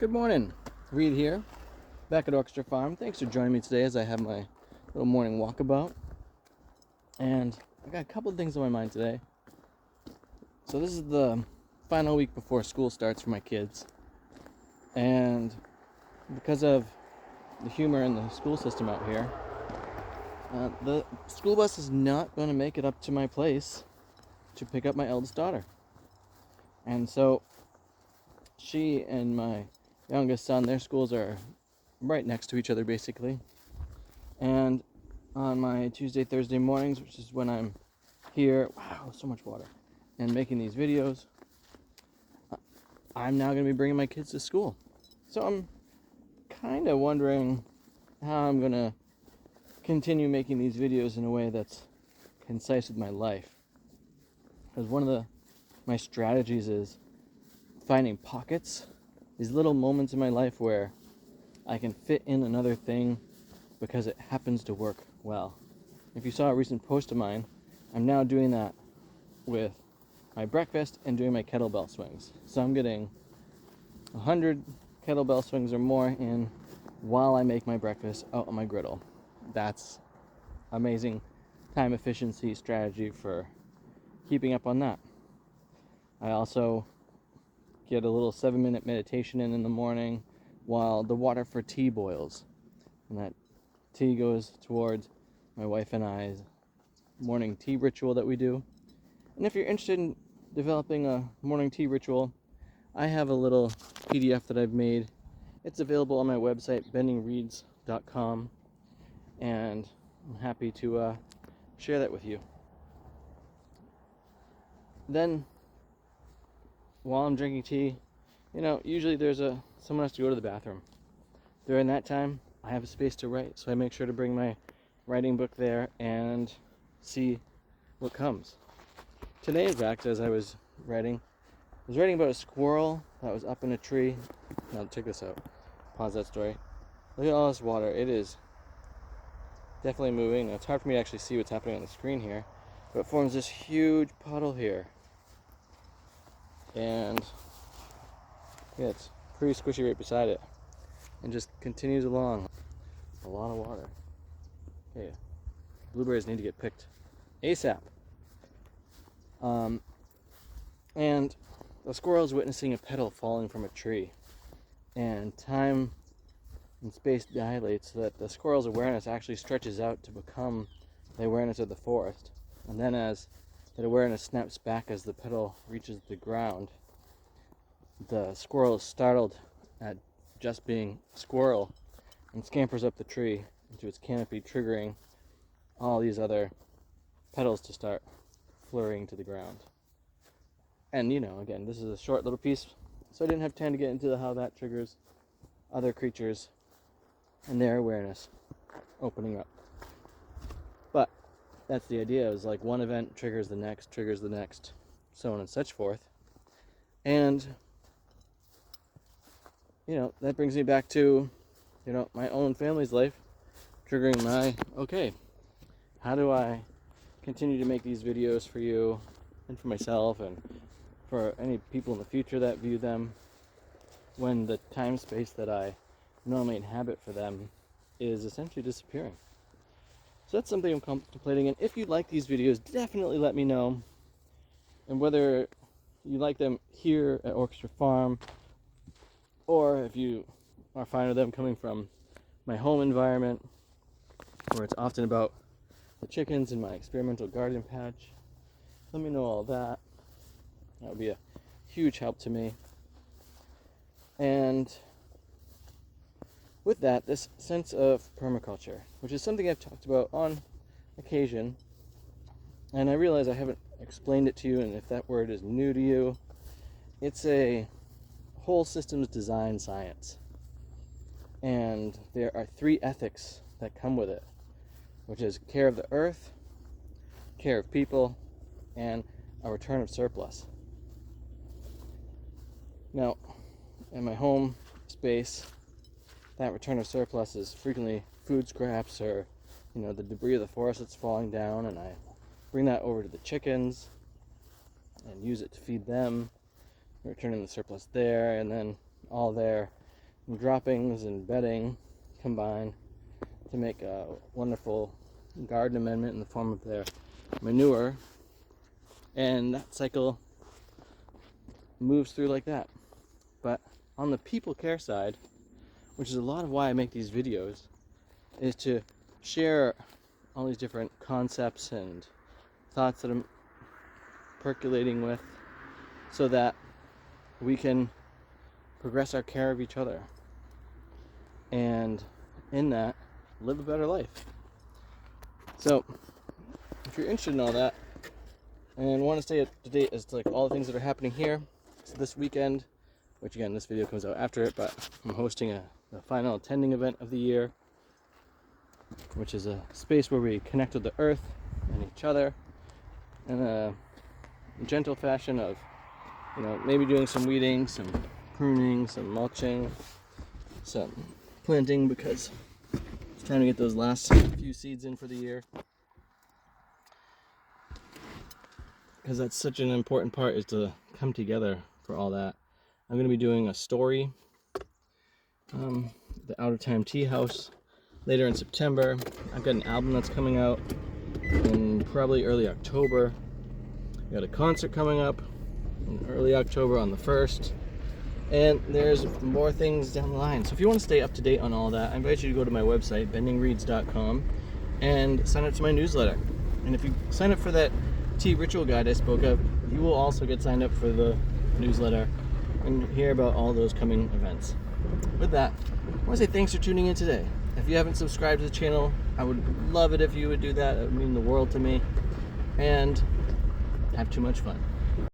Good morning, Reed here, back at Orchestra Farm. Thanks for joining me today as I have my little morning walkabout. And I got a couple of things on my mind today. So this is the final week before school starts for my kids. And because of the humor in the school system out here, the school bus is not going to make it up to my place to pick up my eldest daughter. And so she and my youngest son, their schools are right next to each other basically. And on my Tuesday, Thursday mornings, which is when I'm here, wow, so much water, and making these videos, I'm now going to be bringing my kids to school. So I'm kind of wondering how I'm going to continue making these videos in a way that's concise with my life. Because one of my strategies is finding pockets, these little moments in my life where I can fit in another thing because it happens to work well. If you saw a recent post of mine, I'm now doing that with my breakfast and doing my kettlebell swings. So I'm getting 100 kettlebell swings or more in while I make my breakfast out on my griddle. That's amazing time efficiency strategy for keeping up on that. I also get a little 7-minute meditation in the morning while the water for tea boils. And that tea goes towards my wife and I's morning tea ritual that we do. And if you're interested in developing a morning tea ritual, I have a little PDF that I've made. It's available on my website, bendingreeds.com, and I'm happy to share that with you. Then, while I'm drinking tea, usually someone has to go to the bathroom. During that time, I have a space to write, so I make sure to bring my writing book there and see what comes. Today, in fact, as I was writing about a squirrel that was up in a tree. Now, check this out. Pause that story. Look at all this water. It is definitely moving. It's hard for me to actually see what's happening on the screen here, but it forms this huge puddle here. And yeah, it's pretty squishy right beside it. And just continues along. A lot of water. Okay, blueberries need to get picked ASAP. And the squirrel is witnessing a petal falling from a tree. And time and space dilates so that the squirrel's awareness actually stretches out to become the awareness of the forest. And then as that awareness snaps back as the petal reaches the ground, the squirrel is startled at just being a squirrel and scampers up the tree into its canopy, triggering all these other petals to start flurrying to the ground. And again, this is a short little piece, so I didn't have time to get into how that triggers other creatures and their awareness opening up. But that's the idea, is like one event triggers the next, so on and such forth. And that brings me back to my own family's life, triggering how do I continue to make these videos for you and for myself and for any people in the future that view them, when the time space that I normally inhabit for them is essentially disappearing. So that's something I'm contemplating, and if you like these videos, definitely let me know. And whether you like them here at Orchestra Farm, or if you are fine with them coming from my home environment, where it's often about the chickens in my experimental garden patch, let me know all that. That would be a huge help to me. And with that, this sense of permaculture, which is something I've talked about on occasion, and I realize I haven't explained it to you, and if that word is new to you, it's a whole systems design science. And there are 3 ethics that come with it, which is care of the earth, care of people, and a return of surplus. Now, in my home space, that return of surplus is frequently food scraps or the debris of the forest that's falling down, and I bring that over to the chickens and use it to feed them, returning the surplus there, and then all their droppings and bedding combine to make a wonderful garden amendment in the form of their manure, and that cycle moves through like that. But on the people care side, which is a lot of why I make these videos, is to share all these different concepts and thoughts that I'm percolating with, so that we can progress our care of each other, and in that, live a better life. So if you're interested in all that and want to stay up to date as to like all the things that are happening here, so this weekend, which again this video comes out after it, but I'm hosting the final attending event of the year, which is a space where we connect with the earth and each other in a gentle fashion of, maybe doing some weeding, some pruning, some mulching, some planting, because it's time to get those last few seeds in for the year. Because that's such an important part, is to come together for all that. I'm going to be doing a story, the Out of Time Tea House, later in September. I've got an album that's coming out in probably early October. We got a concert coming up in early October on the 1st. And there's more things down the line. So if you want to stay up to date on all that, I invite you to go to my website, bendingreeds.com, and sign up to my newsletter. And if you sign up for that tea ritual guide I spoke of, you will also get signed up for the newsletter and hear about all those coming events. With that, I want to say thanks for tuning in today. If you haven't subscribed to the channel, I would love it if you would do that. It would mean the world to me. And have too much fun.